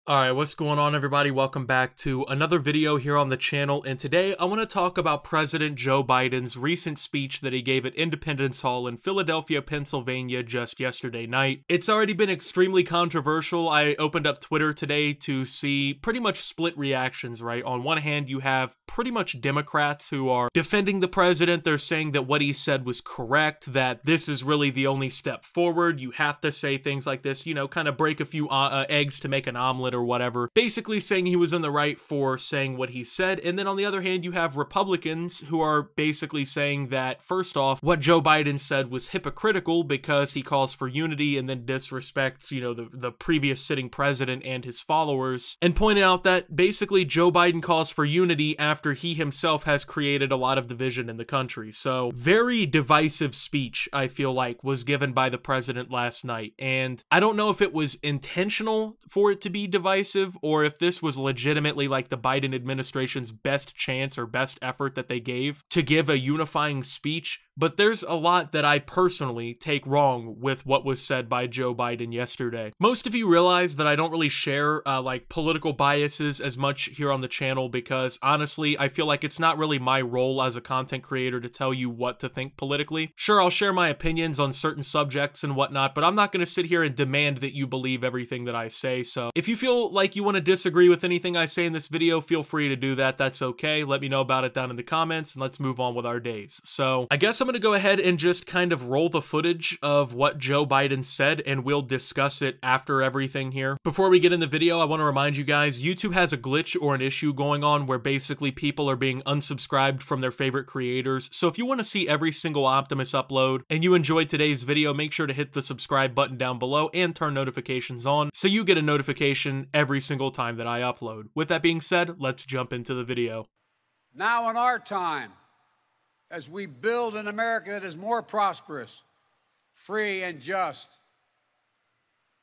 Alright, what's going on everybody? Welcome back to another video here on the channel, and today I want to talk about President Joe Biden's recent speech that he gave at Independence Hall in Philadelphia, Pennsylvania just yesterday night. It's already been extremely controversial. I opened up Twitter today to see pretty much split reactions, right? On one hand, you have pretty much Democrats who are defending the president. They're saying that what he said was correct, that this is really the only step forward. You have to say things like this, you know, kind of break a few eggs to make an omelet or whatever, basically saying he was in the right for saying what he said. And then on the other hand, you have Republicans who are basically saying that, first off, what Joe Biden said was hypocritical because he calls for unity and then disrespects, you know, the previous sitting president and his followers, and pointed out that basically Joe Biden calls for unity after he himself has created a lot of division in the country. So very divisive speech, I feel like, was given by the president last night. And I don't know if it was intentional for it to be divisive or if this was legitimately like the Biden administration's best chance or best effort that they gave to give a unifying speech. But there's a lot that I personally take wrong with what was said by Joe Biden yesterday. Most of you realize that I don't really share like political biases as much here on the channel because honestly, I feel like it's not really my role as a content creator to tell you what to think politically. Sure, I'll share my opinions on certain subjects and whatnot, but I'm not going to sit here and demand that you believe everything that I say. So if you feel like you want to disagree with anything I say in this video, feel free to do that. That's okay. Let me know about it down in the comments and let's move on with our days. So I guess I'm going to go ahead and just kind of roll the footage of what Joe Biden said and we'll discuss it after everything here. Before we get in the video, I want to remind you guys, YouTube has a glitch or an issue going on where basically people are being unsubscribed from their favorite creators. So if you want to see every single Optimus upload and you enjoyed today's video, make sure to hit the subscribe button down below and turn notifications on so you get a notification every single time that I upload. With that being said, let's jump into the video. Now in our time, as we build an America that is more prosperous, free, and just,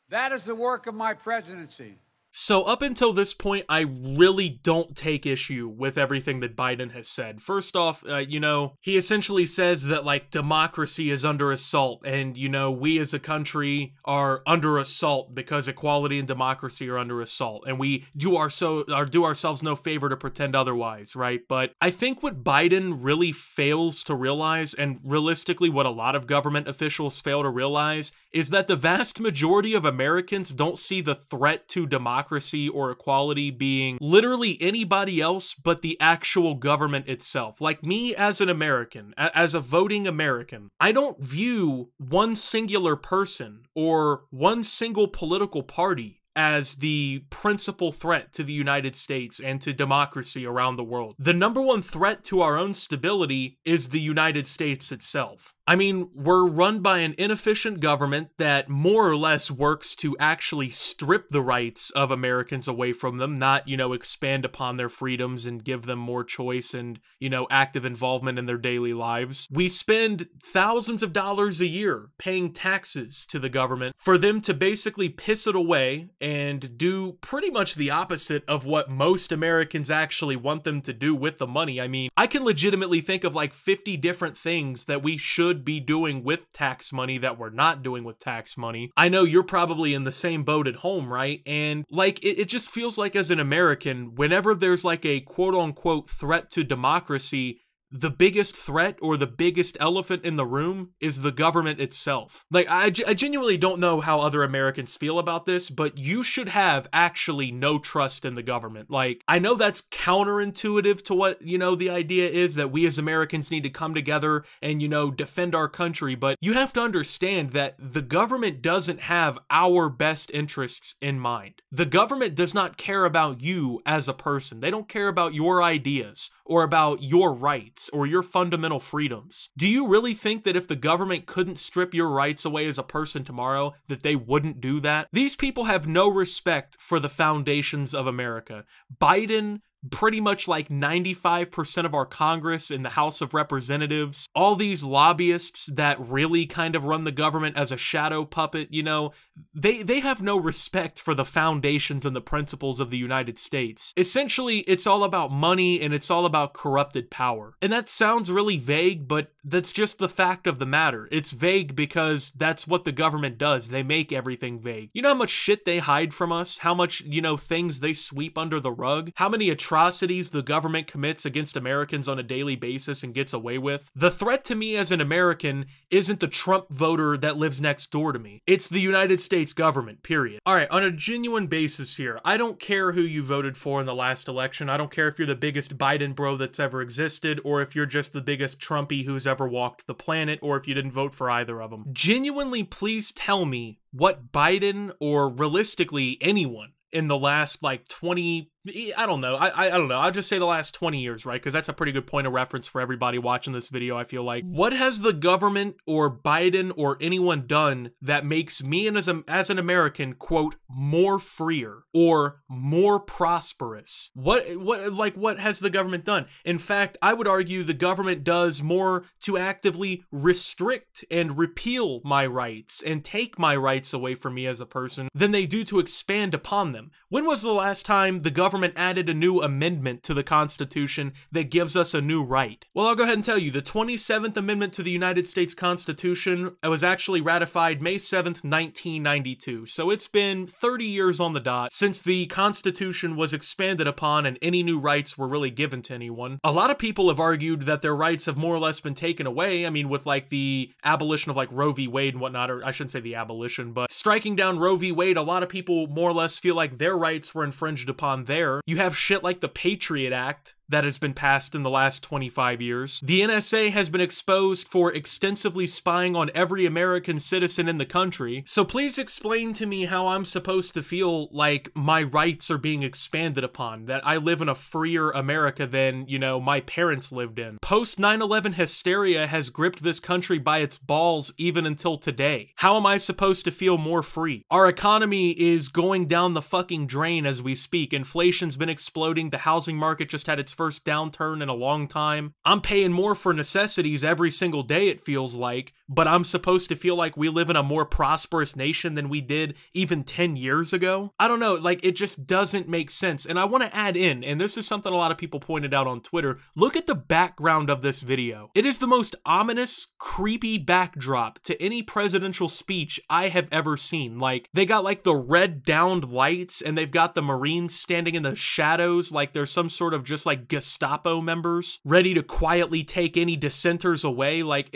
that is the work of my presidency. So up until this point, I really don't take issue with everything that Biden has said. First off, you know, he essentially says that, like, democracy is under assault and, you know, we as a country are under assault because equality and democracy are under assault. And we do ourselves no favor to pretend otherwise, right? But I think what Biden really fails to realize, and realistically what a lot of government officials fail to realize, is that the vast majority of Americans don't see the threat to democracy or equality being literally anybody else but the actual government itself. Like me as an American, as a voting American, I don't view one singular person or one single political party as the principal threat to the United States and to democracy around the world. The number one threat to our own stability is the United States itself. I mean, we're run by an inefficient government that more or less works to actually strip the rights of Americans away from them, not, you know, expand upon their freedoms and give them more choice and, you know, active involvement in their daily lives. We spend thousands of dollars a year paying taxes to the government for them to basically piss it away and do pretty much the opposite of what most Americans actually want them to do with the money. I mean, I can legitimately think of like 50 different things that we should be doing with tax money that we're not doing with tax money. I know you're probably in the same boat at home, right? And like, it just feels like as an American, whenever there's like a quote-unquote threat to democracy, the biggest threat or the biggest elephant in the room is the government itself. Like, I genuinely don't know how other Americans feel about this, but you should have actually no trust in the government. Like, I know that's counterintuitive to what, you know, the idea is that we as Americans need to come together and, you know, defend our country, but you have to understand that the government doesn't have our best interests in mind. The government does not care about you as a person. They don't care about your ideas or about your rights or your fundamental freedoms. Do you really think that if the government couldn't strip your rights away as a person tomorrow, that they wouldn't do that? These people have no respect for the foundations of America. Biden pretty much like 95% of our Congress in the House of Representatives, all these lobbyists that really kind of run the government as a shadow puppet, you know, they have no respect for the foundations and the principles of the United States. Essentially, it's all about money and it's all about corrupted power. And that sounds really vague, but that's just the fact of the matter. It's vague because that's what the government does. They make everything vague. You know how much shit they hide from us? How much, you know, things they sweep under the rug? How many atrocities the government commits against Americans on a daily basis and gets away with? The threat to me as an American isn't the Trump voter that lives next door to me. It's the United States government, period. All right, on a genuine basis here, I don't care who you voted for in the last election. I don't care if you're the biggest Biden bro that's ever existed, or if you're just the biggest Trumpy who's ever walked the planet, or if you didn't vote for either of them. Genuinely, please tell me what Biden, or realistically anyone, in the last like 20, I don't know. I don't know. I'll just say the last 20 years, right? Because that's a pretty good point of reference for everybody watching this video, I feel like. What has the government or Biden or anyone done that makes me and as an American, quote, more freer or more prosperous? What has the government done? In fact, I would argue the government does more to actively restrict and repeal my rights and take my rights away from me as a person than they do to expand upon them. When was the last time the government added a new amendment to the Constitution that gives us a new right? Well, I'll go ahead and tell you, the 27th Amendment to the United States Constitution was actually ratified May 7th, 1992. So it's been 30 years on the dot since the Constitution was expanded upon and any new rights were really given to anyone. A lot of people have argued that their rights have more or less been taken away. I mean, with like the abolition of like Roe v. Wade and whatnot, or I shouldn't say the abolition, but striking down Roe v. Wade, a lot of people more or less feel like their rights were infringed upon there. You have shit like the Patriot Act that has been passed in the last 25 years. The NSA has been exposed for extensively spying on every American citizen in the country. So please explain to me how I'm supposed to feel like my rights are being expanded upon, that I live in a freer America than, you know, my parents lived in. Post 9/11 hysteria has gripped this country by its balls even until today. How am I supposed to feel more free? Our economy is going down the fucking drain as we speak. Inflation's been exploding. The housing market just had its first downturn in a long time. I'm paying more for necessities every single day, it feels like, but I'm supposed to feel like we live in a more prosperous nation than we did even 10 years ago? I don't know, like, it just doesn't make sense. And I want to add in, and this is something a lot of people pointed out on Twitter, look at the background of this video. It is the most ominous, creepy backdrop to any presidential speech I have ever seen. Like, they got like the red downed lights, and they've got the Marines standing in the shadows like there's some sort of just like Gestapo members ready to quietly take any dissenters away. Like,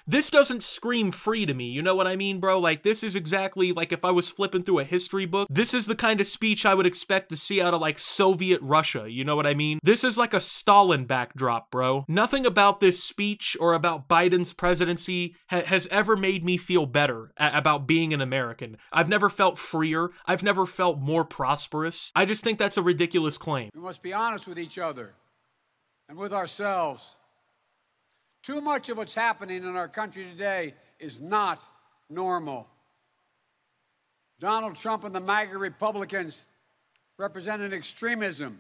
this doesn't scream free to me, you know what I mean, bro? Like, this is exactly like if I was flipping through a history book, this is the kind of speech I would expect to see out of like Soviet Russia, you know what I mean? This is like a Stalin backdrop, bro. Nothing about this speech or about Biden's presidency has ever made me feel better about being an American. I've never felt freer. I've never felt more prosperous. I just think that's a ridiculous claim. We must be honest with each other and with ourselves. Too much of what's happening in our country today is not normal. Donald Trump and the MAGA Republicans represent an extremism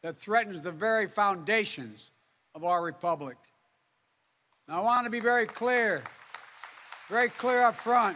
that threatens the very foundations of our republic. Now, I want to be very clear up front.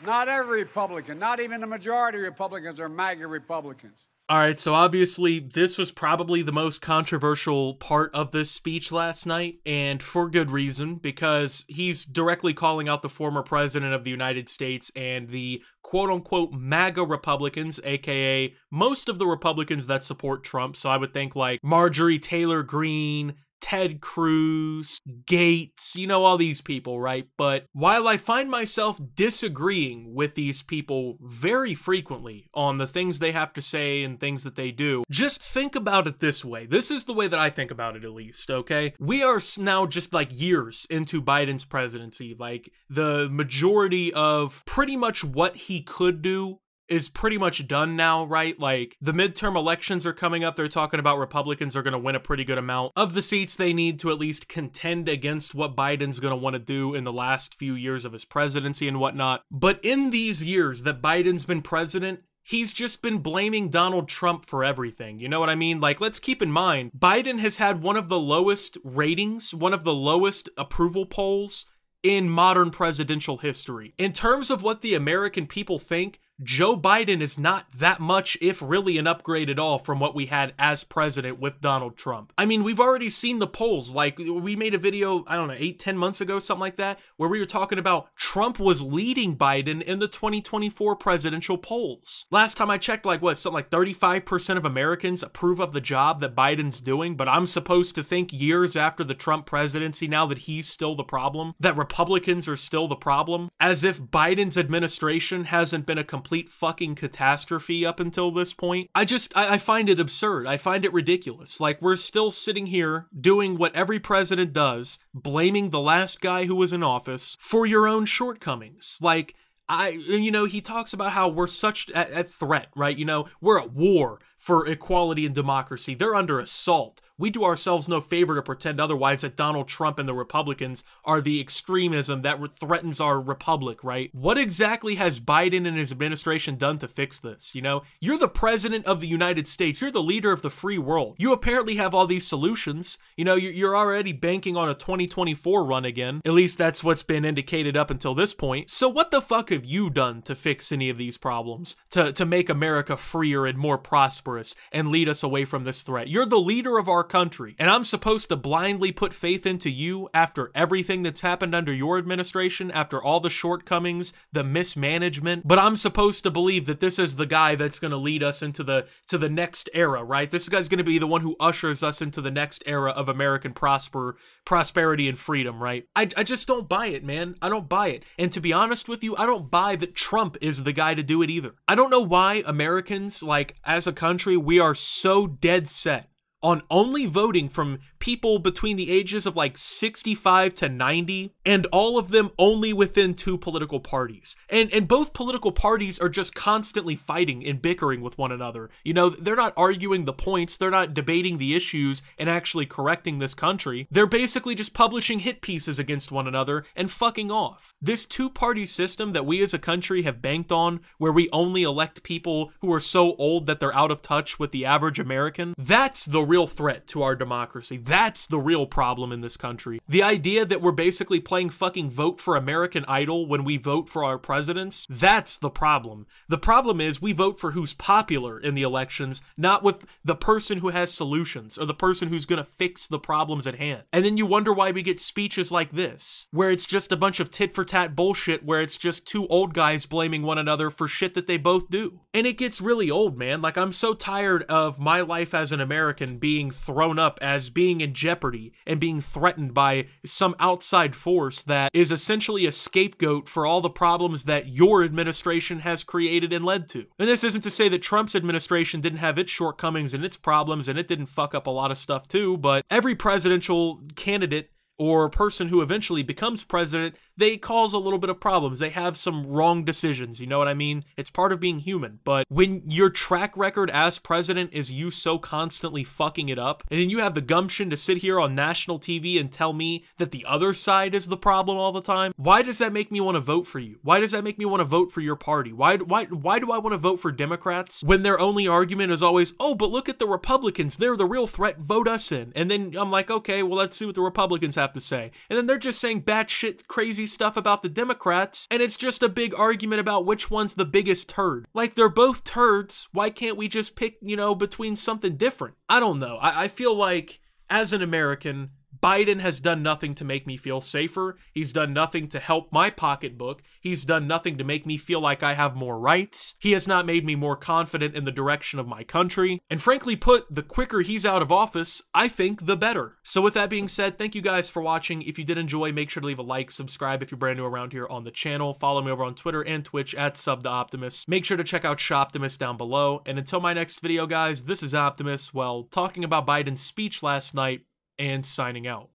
Not every Republican, not even the majority of Republicans are MAGA Republicans. All right, so obviously this was probably the most controversial part of this speech last night, and for good reason, because he's directly calling out the former president of the United States and the quote-unquote MAGA Republicans, aka most of the Republicans that support Trump. So I would think like Marjorie Taylor Greene, Ted Cruz, Gates, you know, all these people, right? But while I find myself disagreeing with these people very frequently on the things they have to say and things that they do, just think about it this way. This is the way that I think about it, at least, okay? We are now just like years into Biden's presidency. Like, the majority of pretty much what he could do is pretty much done now, right? Like, the midterm elections are coming up. They're talking about Republicans are going to win a pretty good amount of the seats they need to at least contend against what Biden's going to want to do in the last few years of his presidency and whatnot. But in these years that Biden's been president, he's just been blaming Donald Trump for everything. You know what I mean? Like, let's keep in mind, Biden has had one of the lowest ratings, one of the lowest approval polls in modern presidential history. In terms of what the American people think, Joe Biden is not that much, if really an upgrade at all, from what we had as president with Donald Trump. I mean, we've already seen the polls. Like, we made a video, I don't know, 8-10 months ago, something like that, where we were talking about Trump was leading Biden in the 2024 presidential polls. Last time I checked, like, what, something like 35% of Americans approve of the job that Biden's doing, but I'm supposed to think years after the Trump presidency now that he's still the problem, that Republicans are still the problem, as if Biden's administration hasn't been a complete fucking catastrophe up until this point. I find it absurd. I find it ridiculous. Like, we're still sitting here doing what every president does, blaming the last guy who was in office for your own shortcomings. Like, he talks about how we're such at threat, right? You know, we're at war for equality and democracy. They're under assault. We do ourselves no favor to pretend otherwise, that Donald Trump and the Republicans are the extremism that threatens our republic, right? What exactly has Biden and his administration done to fix this? You know, you're the president of the United States. You're the leader of the free world. You apparently have all these solutions. You know, you're already banking on a 2024 run again. At least that's what's been indicated up until this point. So what the fuck have you done to fix any of these problems? To make America freer and more prosperous and lead us away from this threat? You're the leader of our country, and I'm supposed to blindly put faith into you after everything that's happened under your administration, after all the shortcomings, the mismanagement, but I'm supposed to believe that this is the guy that's going to lead us into the next era, right? This guy's going to be the one who ushers us into the next era of American prosperity and freedom, right? I just don't buy it, man. I don't buy it. And to be honest with you, I don't buy that Trump is the guy to do it either. I don't know why Americans, like, as a country, we are so dead set on only voting from people between the ages of like 65 to 90, and all of them only within two political parties. And both political parties are just constantly fighting and bickering with one another. You know, they're not arguing the points, they're not debating the issues and actually correcting this country. They're basically just publishing hit pieces against one another and fucking off. This two-party system that we as a country have banked on, where we only elect people who are so old that they're out of touch with the average American, that's the real threat to our democracy. That's the real problem in this country. The idea that we're basically playing fucking vote for American Idol when we vote for our presidents, that's the problem. The problem is we vote for who's popular in the elections, not with the person who has solutions or the person who's gonna fix the problems at hand. And then you wonder why we get speeches like this, where it's just a bunch of tit-for-tat bullshit, where it's just two old guys blaming one another for shit that they both do. And it gets really old, man. Like, I'm so tired of my life as an American being thrown up as being in jeopardy and being threatened by some outside force that is essentially a scapegoat for all the problems that your administration has created and led to. And this isn't to say that Trump's administration didn't have its shortcomings and its problems and it didn't fuck up a lot of stuff too, but every presidential candidate or person who eventually becomes president, they cause a little bit of problems. They have some wrong decisions, you know what I mean? It's part of being human. But when your track record as president is you so constantly fucking it up, and then you have the gumption to sit here on national TV and tell me that the other side is the problem all the time, why does that make me want to vote for you? Why does that make me want to vote for your party? Why do I want to vote for Democrats when their only argument is always, oh, but look at the Republicans, they're the real threat, vote us in. And then I'm like, okay, well, let's see what the Republicans have to say. And then they're just saying batshit crazy stuff about the Democrats, and it's just a big argument about which one's the biggest turd. Like, they're both turds. Why can't we just pick, you know, between something different? I don't know. I feel like, as an American, Biden has done nothing to make me feel safer. He's done nothing to help my pocketbook. He's done nothing to make me feel like I have more rights. He has not made me more confident in the direction of my country. And frankly put, the quicker he's out of office, I think the better. So with that being said, thank you guys for watching. If you did enjoy, make sure to leave a like, subscribe if you're brand new around here on the channel. Follow me over on Twitter and Twitch at @SubTheOptimus. Make sure to check out Shoptimus down below. And until my next video, guys, this is Optimus, well, talking about Biden's speech last night and signing out.